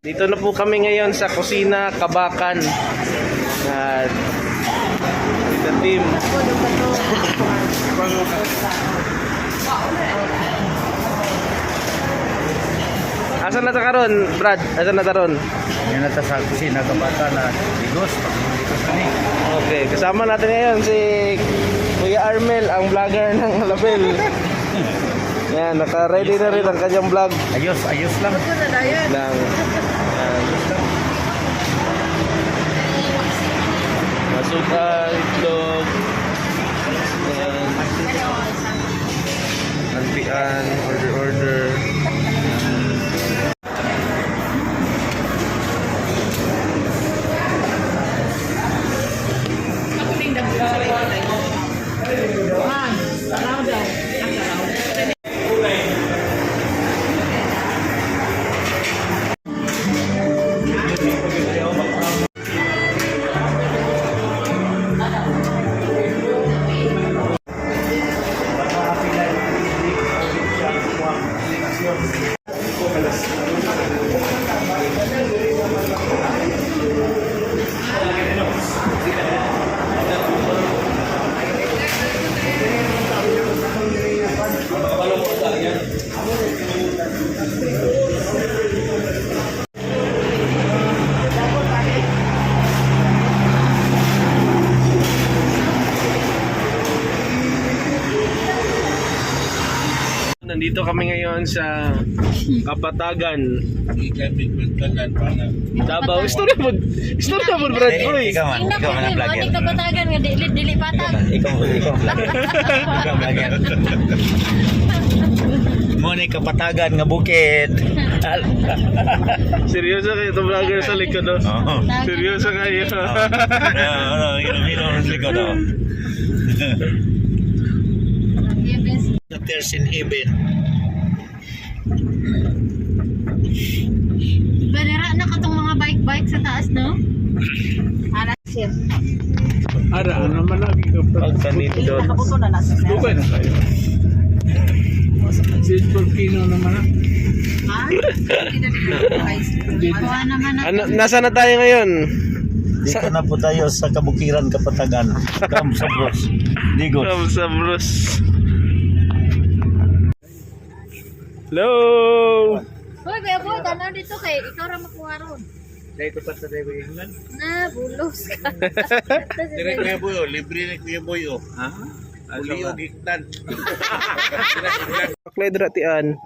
Dito na po kami ngayon sa Kusina Kabakan. At the team. Asan na ta karon, Brad? Asan na ta ron? Yan na sa Kusina Kabakan na Ligos. Okay, kasama natin ngayon si Kuya Armel, ang vlogger ng Label. Yan, naka-ready na rin ang kanyang vlog. Ayos lang. Lang. Masukan, itlog. Yan. Antian, order. Nandito kami ngayon sa Kapatagan. Davao. Istorya mo, Brad boy. Ikaw man ang vlogger. Ikaw Kapatagan nga dili patag. Ikaw vlogger. Mo ni Kapatagan nga bukid. Seryoso kayo itong vlogger sa likod, no? Oo. Seryoso kayo. Ginamino sa likod. Tears in heaven. Banira na katong mga bike sa taas, no? Ara sir. Ara, naman lagi ka pagkanito doon. Nakabuto na nasa sir. Dugay na kayo. Si Volcano naman ha? Ha? Kuha naman na. Ano, nasa na tayo ngayon? Dito na po tayo sa Kabukiran, Kapatagan. Kamsabros. Ligos. Kamsabros. Hello! Hoy, kuya boy, tanaw dito kay ikaw ra makuha ron. Dito pa sa Dego England. Na, bulos ka. Direk Kuya Boy, libre ni Kuya Boy. Ha? Uli o giktan. Paklay dratian.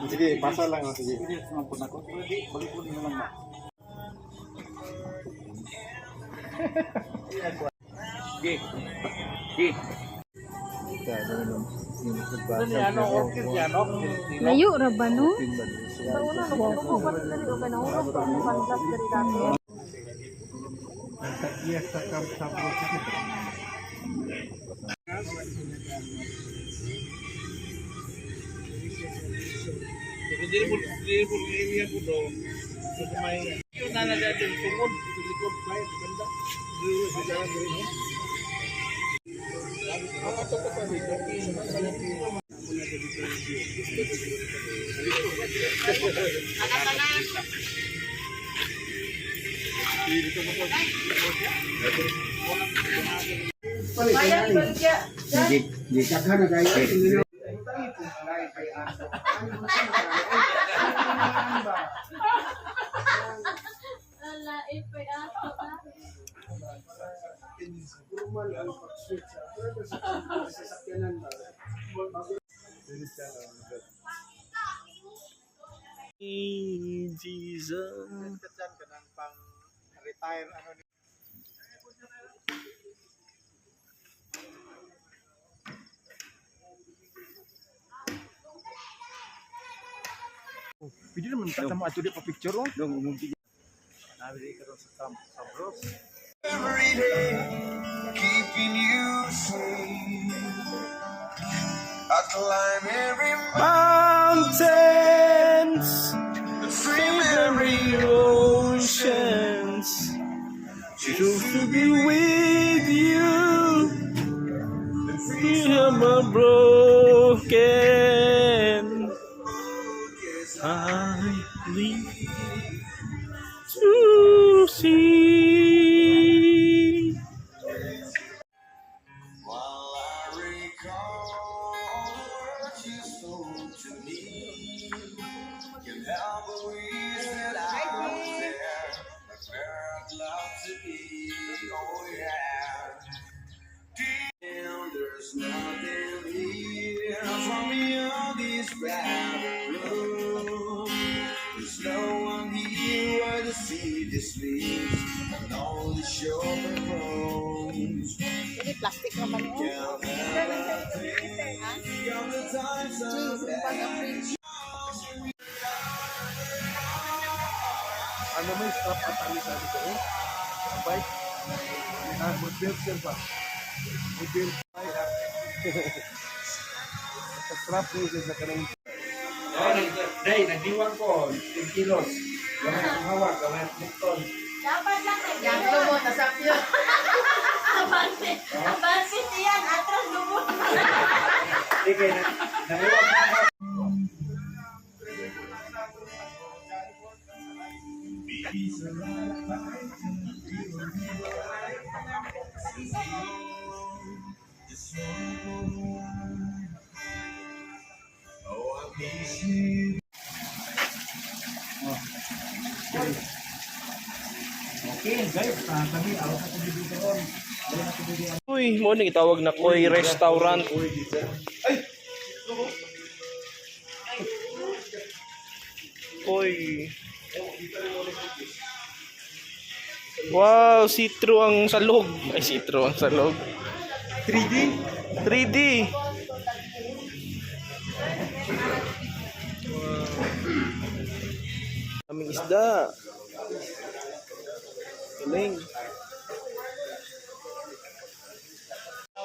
Sige, pasa lang. Sige. Mampun ako. Balik po nyo lang. Sige. Layo ra ba no? Jesus. Pwede naman tatama ato di pa picture oh. Dong umumpi. Nabi ka sa Kamsabros. Every day keeping you safe. I climb every Mountains, swim every oceans, just to be with you. You are my bro. can I live to see? While I recall what you spoke to me, can help but wish that I was there, where I'd love to be. Oh yeah. Damn, there's nothing here from beyond this private room. There's no one here where the sea this leaves, and all the shoulder bones. Ini plastic naman yun. Count everything, count the times I've had. Ano may strap at alisa dito eh? Sa bike? Mag-build siya ba? Mag-build bike ha? Sa strap niya siya sa kanang... Day, nagdiwan ko, 10 kilos. Gamay akong hawak, gamay akong bukton. Dapat lang yan. Lumot, nasap yun. Abansit yan. Atras lumot. Sige, nagdiwan ko ako. Oh, I miss you. Okay, guys, kami, ako sa kubig ko ron. Uy, mo ni gitawag na Koy Restaurant. Koy. Wow, see-through ang salog. Ay, see-through ang salog. 3D? 3D. Kaming isda. Galing.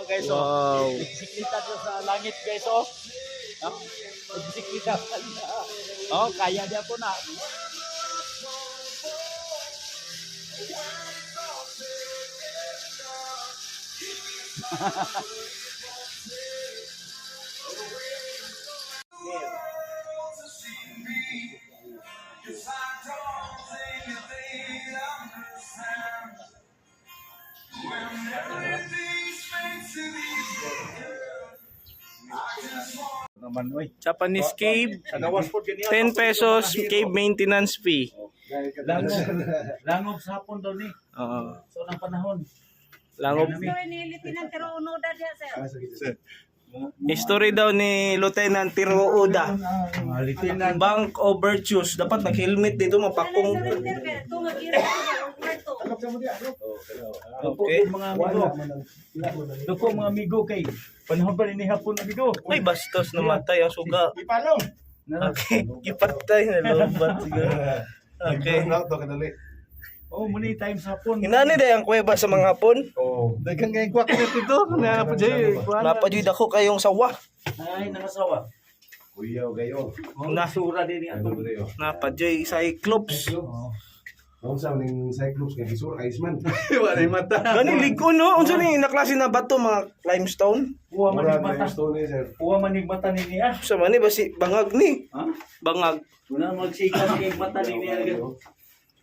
Guys, Wow. bisikleta ko sa langit, guys, oh. Bisikleta sa langit. Oh, kaya dia po na. Naman, oy. Japanese cave. Nagawas po ganyan. 10 pesos cave maintenance fee. Langob sa hapon daw ni. Oo. So, ng panahon. Langob. Nilitinan pero unoda diya, sir. History daw ni Lieutenant Tiro Oda. Bank of Virtues. Dapat nag-helmet dito, mapakong. Okay. Mga amigo. Ito po mga amigo kay panahon pa rin ni hapon amigo. Ay, bastos namatay ang suga. Ipalong. Okay, ipatay na lobat siguro. Okay. Oh, many times hapon. Inani day ang kuweba sa mga hapon. Oh. Dagang ngayon kwak na ito. Napajay. Napajud ako kayong sawa. Ay, nangasawa. Kuyaw kayo. Nasura din ni ato. Napajay Cyclops. Kung saan yung Cyclops kay Kisur, Iceman. Wala yung mata. Gani ligo no? Unsa ni naklase na bato mga limestone? Puwa Mura manig mata. na stone eh, sir. Puwa manig mata ni niya. Sa man ni basi bangag ni. Ha? Bangag. Wala magsigas kay mata ni niya.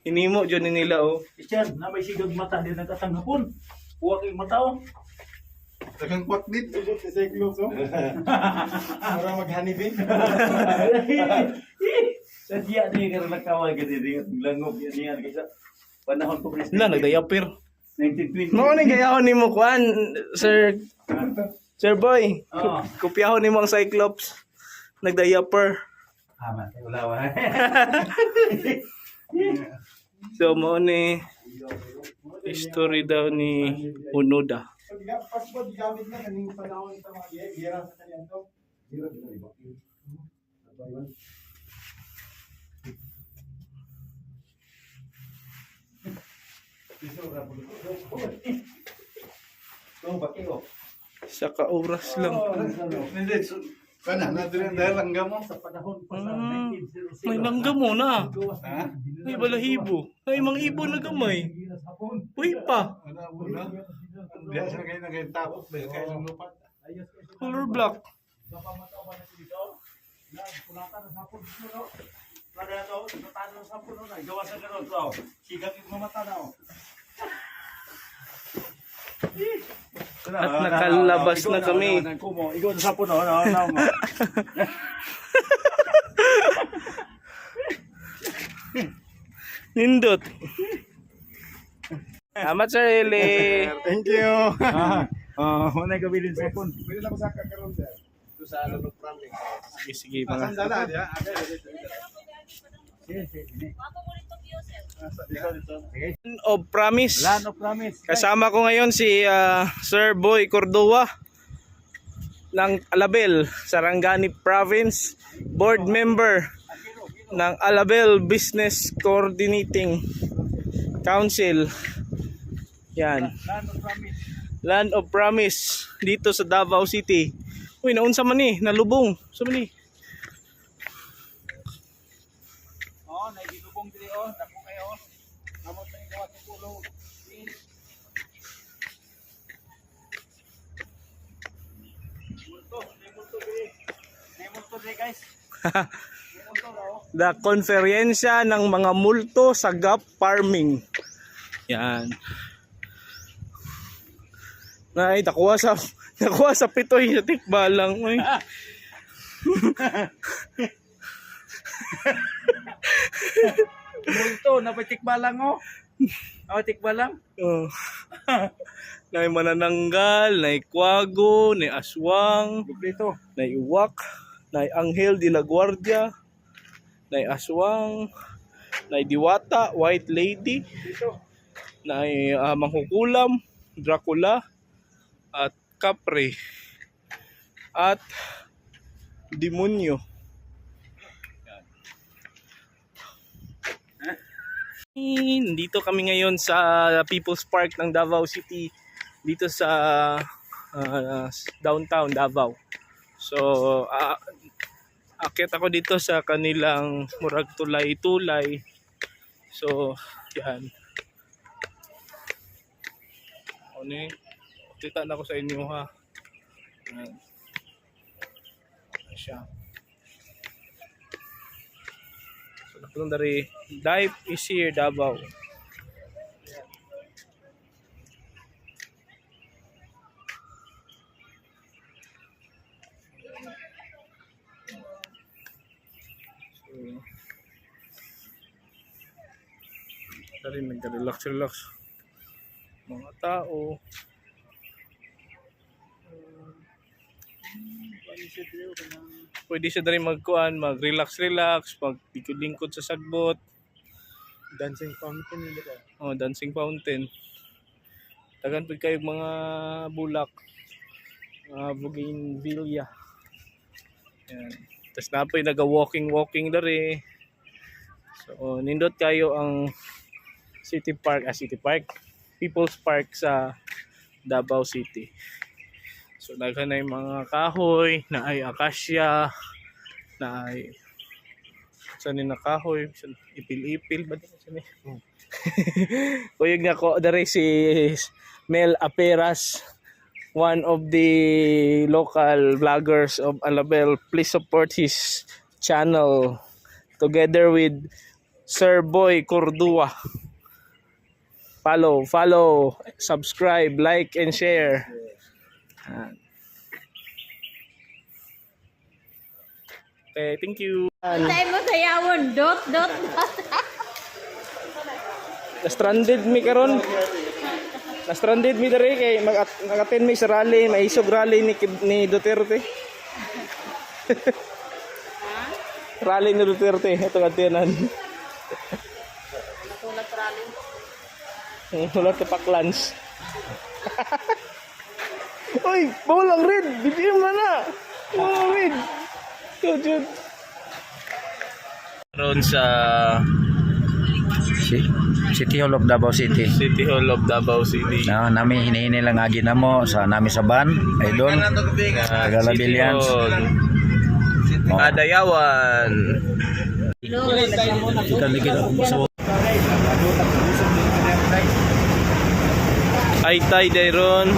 Hinimo jud ni nila oh. Christian, na may sigag mata din nagkatanggapon. Puwa kay mata oh. Dagang kwak dito si Cyclops, oh. Para maghanibin. Sa diya ni karon nakawal gid di langop yan niya kaysa panahon ko president. Na nagdayapir. 1920. Mao ni gayahon nimo kuan, Sir Sir Boy. Oo. Kopyahon nimo ang Cyclops. Nagdayapir. Tama, wala wala. So mo ni history daw ni Unoda. Passport gamit na kaning panahon sa mga giyera sa kanyan to. Giyera din ba? Sa ka-oras lang. Hindi. Kana na din dahil langgam mo. Sa panahon pa sa Ah, 1906. may langgam mo na. Ha? May balahibo. May mga ibon na gamay. Uy pa. Ano mo na? Diya sa kayo naging tapos ba kayo ng lupa. Color black. Kapag mataw ba na dito? Yan, kulatan na sapon dito, no? Para na to, kulatan na sapon, no? Gawa sa ganun, to. Sigat yung mamata na, oh. At nakalabas na kami. Ikaw na sapon, no? Nindot. Salamat Sir Eli. Thank you. Manay kabilin sapon. Pwede lang sa kakaroon sir. Ito sa ano ng promise. Sige, sige mga. Sandala dia. Land of Promise. Land of Promise. Kasama ko ngayon si Sir Boy Cordua ng Alabel, Sarangani Province, board member ng Alabel Business Coordinating Council. Yan. Land of Promise. Land of Promise dito sa Davao City. Uy, naunsa man ni, nalubong. Sa man ni? Oh, naigilubong diri, oh. Dako kayo, oh. Amot na ikaw at pulo. Multo, may multo diri. May multo diri, guys. May multo na, oh. The konferensya ng mga multo sa gap farming. Yan. Nay, nakuha sa pitoy sa tikbalang. Uy. Multo, napatikbalang, oh. Oh, tikbalang. Oh. Nay manananggal, nay kwago, nay aswang, Dito. nay uwak, nay anghel de la guardia, nay aswang, nay diwata, white lady, Dito. nay mangkukulam, Dracula, at kapre, at demonyo. Dito kami ngayon sa People's Park ng Davao City, dito sa downtown Davao. So akyat ako dito sa kanilang murag tulay-tulay. So yan. Ano, kita na ko sa inyo ha. Yan. Siya. So nakulong dari Life is here Davao. Dari nagka-relax mga tao. Pwede siya dari magkuan, mag-relax, mag-lingkod sa sagbot. Dancing fountain nila ko. Oh, dancing fountain. Tagan pud kayo mga bulak. Mga bougainvillea. Yan. Tapos napoy naga-walking dari. So, nindot kayo ang City Park, People's Park sa Davao City. So, naghan na yung mga kahoy, na ay akasya, na ay saan na kahoy, ipil-ipil ba din saan Kuyog nga ko dari si Mel Aperas, one of the local vloggers of Alabel. Please support his channel together with Sir Boy Cordua. Follow, subscribe, like and share. Okay, thank you. Tayo mo sayawon, dot. Na-stranded mi karon. Na-stranded mi diri kay mag-attend mi sa rally, may isog rally ni Duterte. Rally ni Duterte, ito atianan. Natulad rally. Wala ka paklans. Oy, bawal ang red. BBM na. Bawal ang red. Jud. Ron sa City Hall of Davao City. City Hall of Davao City. Na nami hinihini lang agi namo sa nami sa ban idol. Tagalabilians. Adayawan. Ay tay dayron.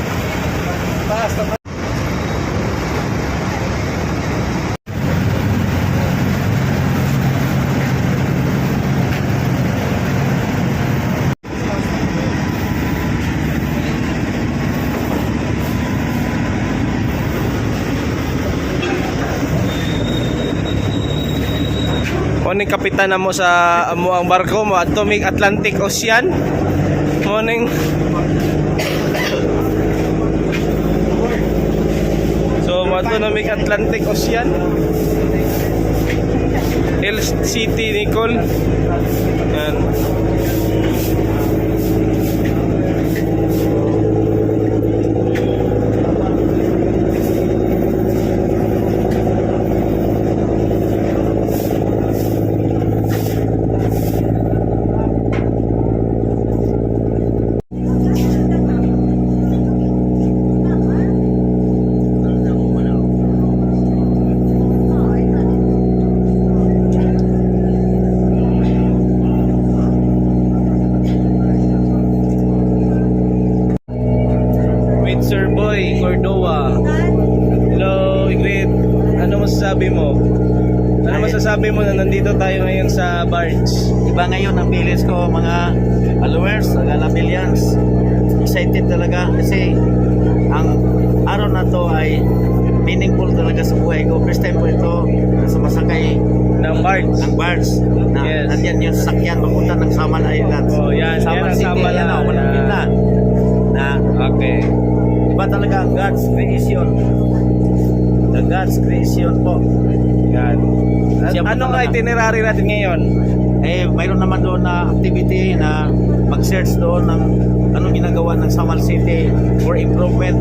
Morning kapitan mo sa amo ang barko mo adto mig Atlantic Ocean. Morning. So mo adto na mig Atlantic Ocean. LCT Nicole. Yan. With Sir Boy Cordoa. Hello, Ingrid. Ano masasabi mo? Ano masasabi mo na nandito tayo ngayon sa barge? Iba ngayon ang feelings ko, mga followers, Galabilians. Excited talaga kasi ang araw na to ay meaningful talaga sa buhay ko. First time ko ito sa masakay Ng barge. ng barge na Yes. nandyan yung sasakyan papunta ng Samal Islands. Oh, yan. Yan Samal ang City, Samal yan o, walang Island. kita. Na Okay. iba talaga ang God's creation. The God's creation po. Yan. Siya po Ano nga talaga. itinerary natin ngayon? Eh, mayroon naman doon na activity na mag-search doon ng anong ginagawa ng Samal City for improvement.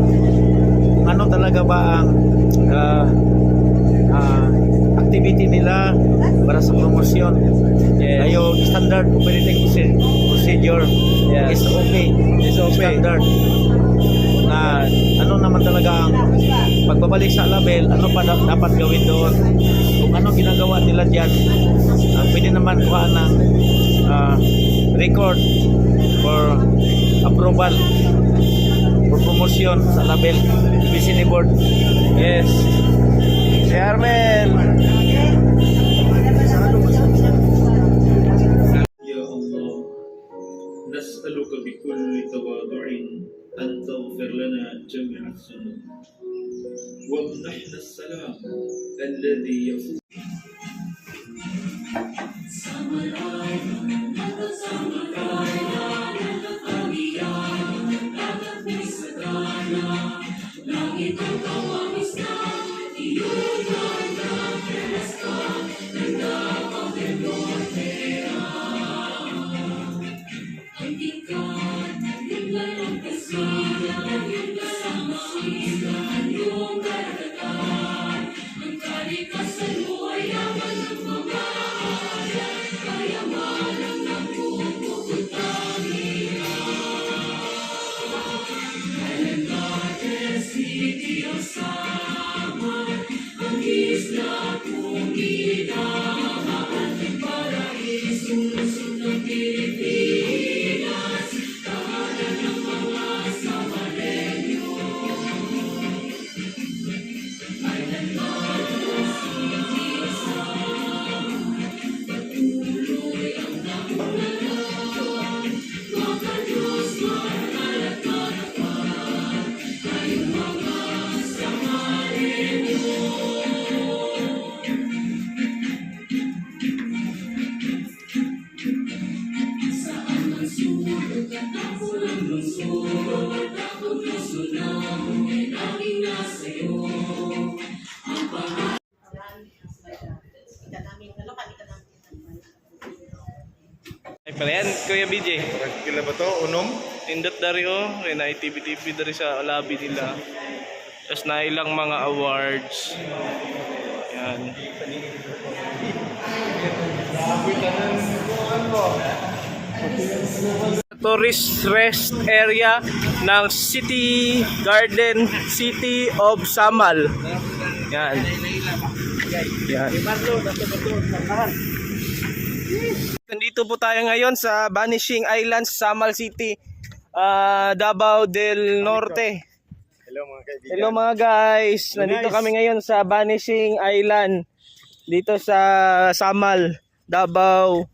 Kung ano talaga ba ang activity nila para sa promosyon. Yes. Ay, yung standard operating procedure Yes. is okay. Is okay. Standard. Na ano naman talaga ang pagbabalik sa label, ano pa dapat gawin doon. Kung ano ginagawa nila dyan, pwede naman kuha ng record for approval for promotion sa label BCN board. Yes. Si Armel. يا الله نسألك بكل تواضع أن تغفر لنا جميع الذنوب وامنحنا السلام الذي يفوق Ay pala yan, Kuya BJ. Kila ba to? Unom? Indot dari kaya na TV dari sa labi nila. Tapos na ilang mga awards. Yan. Tourist rest area ng City Garden City of Samal. Yan. Yan. Nandito po tayo ngayon sa Vanishing Islands, Samal City, Davao del Norte. Hello mga kaibigan. Hello mga guys, nandito kami ngayon sa Vanishing Island dito sa Samal, Davao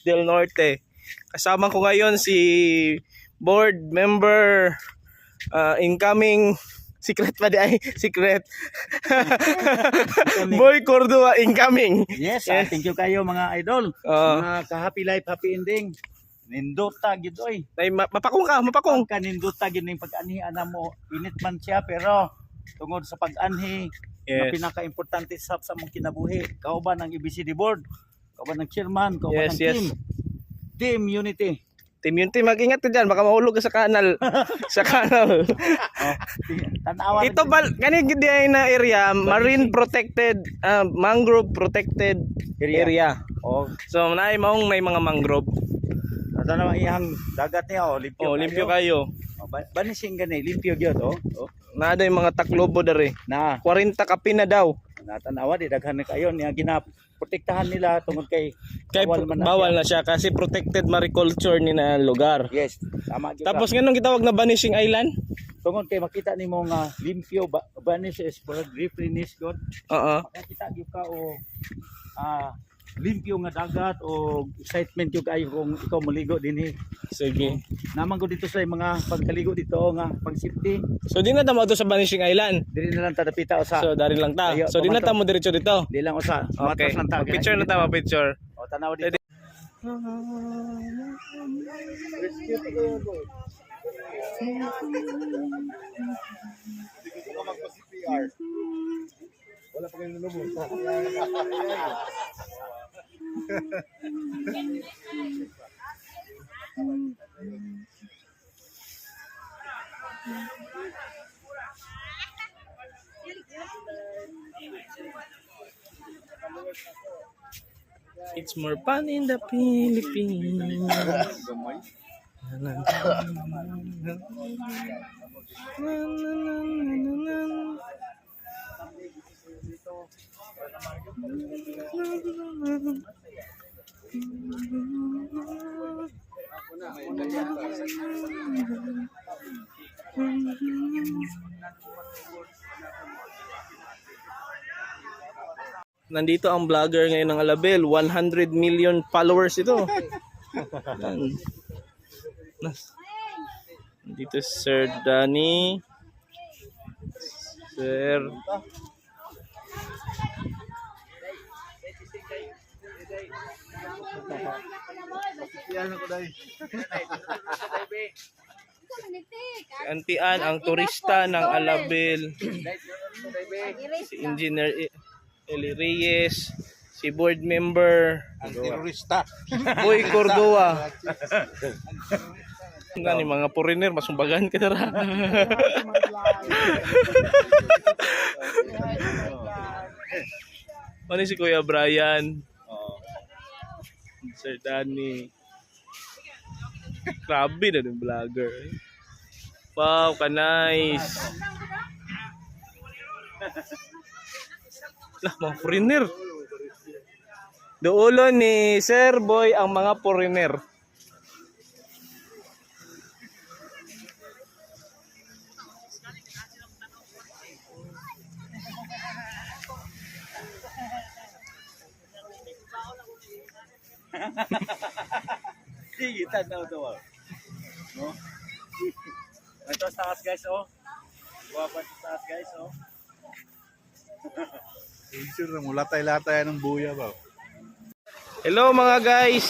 del Norte. Kasama ko ngayon si board member, incoming Secret pa di ay, secret. Boy Cordua incoming. Yes, thank you kayo mga idol. Oo. Mga ka-happy life, happy ending. Nindota gid oy. Ay, mapakong ka, mapakong. Kanindota gid ning pag-anhi ana mo. Init man siya pero tungod sa pag-anhi na Yes. pinaka-importante sa mong kinabuhi. Kauban ang EBCD board, kauban ng chairman, kauban Yes, ng yes. team. Team unity. Team Unity, mag-ingat ka dyan, baka mahulog ka sa kanal. Sa kanal. Tanawa Ito ba, kani gidi ay na area, marine protected, mangrove protected area. Oh, So, naay maong may mga mangrove. tanawa iyang dagat niya oh, limpyo. Oh, limpyo kayo. Oh, banising gani, limpyo gyud oh. Oh. Naada yung mga taklobo dari. Na 40 kapi na daw. natanawa di daghan na kayo niya ginaprotektahan nila tungod kay Kay bawal na siya kasi protected mariculture ni na lugar. Yes, tama gyud. Tapos nganong gitawag na Vanishing Island? tungod kay makita nimo nga limpyo vanish is for replenish God. Oo. Makita gyud ka o limpyo nga dagat o excitement gyud kayo kung ikaw maligo dinhi. Sige. Naman ko dito sa mga pagkaligo dito nga pang safety. So di na tamo to sa Vanishing Island. Dili na lang tadapita usa. So dari lang ta. Ayo, So di na pamanto. tamo diretso dito. Di lang usa. Okay. Matras lang ta. Picture na tama, picture. O tanaw dito. Hindi ko magpa-CPR. Wala pa kayong lulubog. It's more fun in the Philippines. Nandito ang vlogger ngayon ng Alabel, 100 million followers ito. Yan. Nandito si Sir Danny. Sir Yan ako dahil. si Auntie Ann, ang turista ng Alabel. Si Engineer Eli Reyes, si board member Terorista. Boy Cordua. Nga ni mga foreigner, masumbagan ka tara. Ano si Kuya Brian? Sir Danny. Grabe na yung vlogger. Wow, ka-nice. Lah, mga foreigner. Duulo ni Sir Boy ang mga foreigner. Sige, tanaw to. No? Ito sa taas guys oh. Guwapa sa taas guys oh. Sure na mo, latay-latay ng buya ba? Hello mga guys.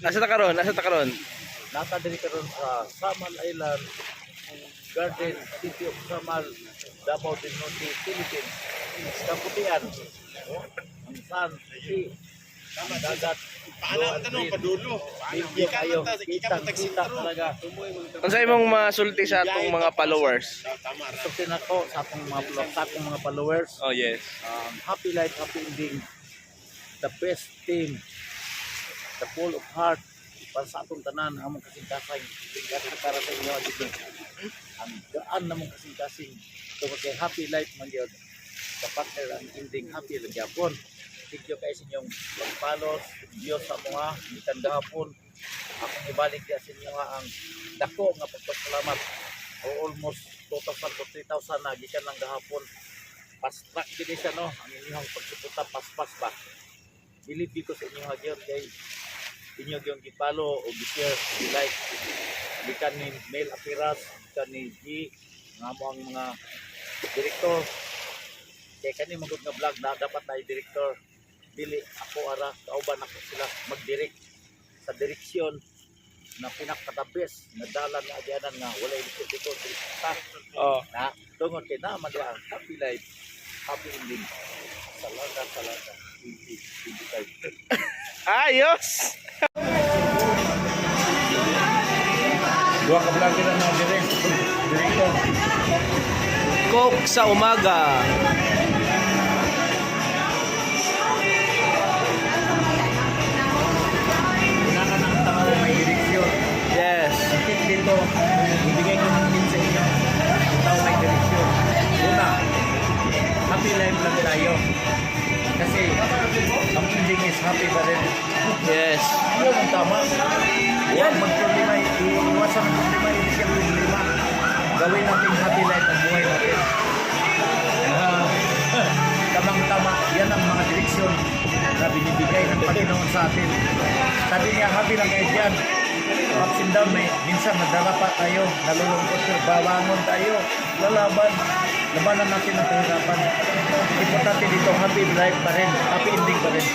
Asa ta karon? Asa ta karon? Nata diri karon sa Samal Island, Garden, City of Samal, Davao del Norte, Philippines. Kaputian. Ang sun, sea, dagat. Paano tanong padulo? Kayo, kita talaga. Unsay imong masulti sa atong mga followers? Gusto ako sa akong mga followers. Oh, yes. Happy life, happy ending. The best team. The full of heart. Para sa atong tanan, among kasing-kasing. Para sa inyo, dito. Ang gaan namong kasing-kasing. Tungkol kay happy life man yun. The partner ang ending happy lang yapon. Thank you kayo sa inyong pagpalos. Diyos sa mga ikan gahapon. Akong ibalik niya sa inyo nga ang dako nga pagpasalamat. O almost 2,000 to 3,000 na gikan lang gahapon. Fast track din siya no. Ang inyong pagsupunta pas-pas ba. Believe ko sa inyo nga Diyos kay inyo yung gipalo o gi-share, gi-like. Gikan ni Mel Apiras, gikan ni G, nga mo ang mga direktor. Kaya kani magod nga vlog na dapat tayo direktor. Dili ako ara kauban ako sila mag-direct sa direksyon na pinakatabes na dalan na agyanan nga wala dito direkta. Oh. Na tungod kay na man ang happy life, happy ending. Salamat. 2025. Ayos. Dua ka vlog na mga direktor. Coke sa umaga. May direksyon. Yes. Tip dito, ibigay ko ng tip sa inyo. Ikaw may direksyon. Una, happy life lang tayo. Kasi, ang ending is happy pa rin. Yes. Yun ang tama. Huwag magproblema, iwasan ang problema, hindi siya problema. Gawin natin happy life ang buhay natin. Tamang-tama, yan ang mga direksyon na binibigay ng Panginoon sa atin. Sabi niya, happy lang kayo dyan. Ups and down, minsan nadarapa tayo, nalulungkot tayo, bawangon tayo, lalaban. Labanan natin ang kahirapan. Importante dito, happy life pa rin, happy ending pa rin.